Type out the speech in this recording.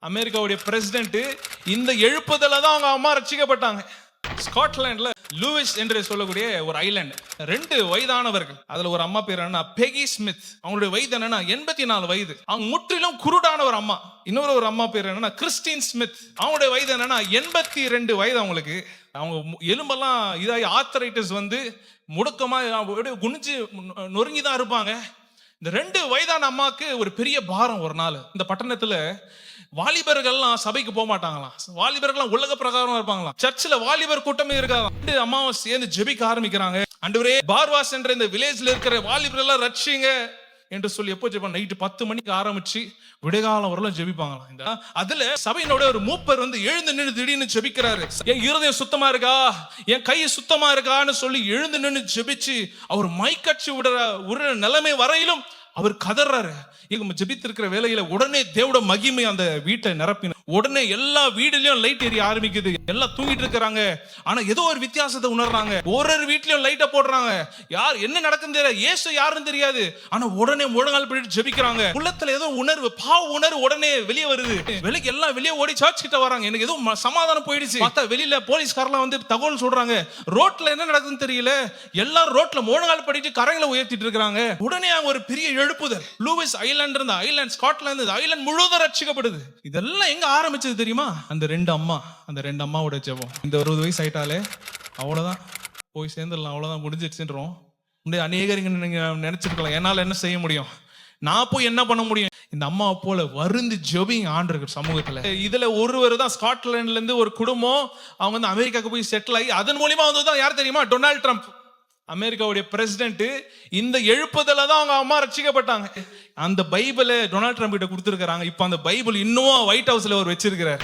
அமெரிக்காவுடைய பிரசிடென்ட் இந்த எழுப்புதல தான் அவங்க அம்மா ரட்சிக்கப்பட்டாங்க. ஸ்காட்லாண்ட்ல லூயிஸ் என்று சொல்லக்கூடிய ஒரு ஐலாண்ட், 2 வயதானவர்கள். அதுல ஒரு அம்மா பேர் என்ன, பெகி ஸ்மித். அவங்களுடைய வயது என்னன்னா 84 வயது. அவங்க முற்றிலும் குருடான ஒரு அம்மா. இன்னொரு ஒரு அம்மா பேர் என்னன்னா கிறிஸ்டின் ஸ்மித். அவங்களுடைய வயது என்னன்னா 82 வயது அவங்களுக்கு. அவங்க எலும்பெல்லாம் இதாகி ஆர்த்தரைட்டிஸ் வந்து முடக்கமா குனிஞ்சு நொறுங்கி தான் இருப்பாங்க. இந்த 2 வயதான அம்மாவுக்கு ஒரு பெரிய பாரம். ஒரு நாள் இந்த பட்டணத்துல வாலிபர்கள்லாம் சபைக்கு போக மாட்டாங்களாம். வாலிபர்கள்லாம் உலக பிரகாரம் இருப்பாங்களாம். சர்ச்சில் வாலிபர் கூட்டமே இருக்காதான். அம்மாவை சேர்ந்து ஜெபிக்க ஆரம்பிக்கிறாங்க. ஆண்டவரே, பார்வாஸ் என்ற இந்த வில்லேஜ்ல இருக்கிற வாலிபர்கள் எல்லாம் ரட்சிங்க என்று சொல்லி எப்போ ஜெபம், நைட்டு 10 மணிக்கு ஆரம்பிச்சு விடைகாலம் வரலாம் ஜெபிப்பாங்களாம். இந்த அதுல சபையினோட ஒரு மூப்பர் வந்து எழுந்து நின்று திடீர்னு ஜெபிக்கிறாரு. என் இருதயம் சுத்தமா இருக்கா, என் கை சுத்தமா இருக்கான்னு சொல்லி எழுந்து நின்று ஜெபிச்சு அவர் மைக்கட்சி விடுற நிலைமை வரையிலும் அவர் கதறாரு. ஜெபித்திருக்கிற வேலையில உடனே தேவட மகிமை அந்த வீட்டை நிரப்பின. உடனே எல்லா வீடுலயும் லைட் எரிய ஆரம்பிக்குது. எல்லாம் தூங்கிட்டு இருக்கிறாங்க. ஆனா ஏதோ ஒரு வித்தியாசத்தை உணர்றாங்க. ஒரு வீட்லயும் லைட்டை போடுறாங்க. யார் என்ன நடக்குன்னு தெரியல, இயேசு யாருன்னு தெரியாது. ஆனா உடனே முழங்கால் பிடிச்சு ஜெபிக்கிறாங்க. உள்ளத்துல ஏதோ உணர்வு, பாவ உணர்வு உடனே வெளியே வருது. வெளியே எல்லாம் வெளியே ஓடி சர்ச் கிட்ட வராங்க. எனக்கு ஏதோ சமாதானம் போயிடுச்சு. பார்த்தா வெளியில போலீஸ்காரலாம் வந்து தகவல் சொல்றாங்க. ரோட்ல என்ன நடக்குதுன்னு தெரியல, எல்லாரும் ரோட்ல முழங்கால் படிட்டு கரங்களை உயர்த்திட்டு இருக்காங்க. உடனே அங்க ஒரு பெரிய எழுப்புதல். லூயிஸ் ஐலாண்ட் இருந்த ஐலாண்ட், ஸ்காட்லாந்து ஐலாண்ட் முழுவதும் ரட்சிக்கப்படுது. இதெல்லாம் எங்க ஆரம்பிச்சது தெரியுமா? அந்த 2 அம்மாவோட ஜெபம். இந்த 60 வயசு ஆயிட்டாலே அவ்வளவுதான், போய் சேர்ந்துடலாம், அவ்வளவுதான், முடிஞ்சிடுச்சுன்றோம். அநேகர் நீங்க நினைச்சிருக்கலாம், என்னால என்ன செய்ய முடியும், நான் போய் என்ன பண்ண முடியும். இந்த அம்மாவை போல வருந்து ஜெபிங்க ஆண்டவர் சமூகத்துல. இதுல ஒருவர் தான் ஸ்காட்லாண்ட்ல இருந்து ஒரு குடும்பம், அவங்க வந்து அமெரிக்காவுக்கு போய் செட்டில் ஆகி அதன் மூலியமா வந்ததுதான் யார் தெரியுமா? டொனால்ட் ட்ரம்ப், அமெரிக்காவுடைய பிரசிடென்ட். இந்த எழுப்புதல தான் அவங்க அம்மா ரட்சிக்கப்பட்டாங்க. அந்த பைபிளை டொனால்ட் ட்ரம்ப் கிட்ட கொடுத்துருக்காங்க. இப்ப அந்த பைபிள் இன்னும் ஒயிட் ஹவுஸ்ல அவர் வச்சிருக்கிறார்.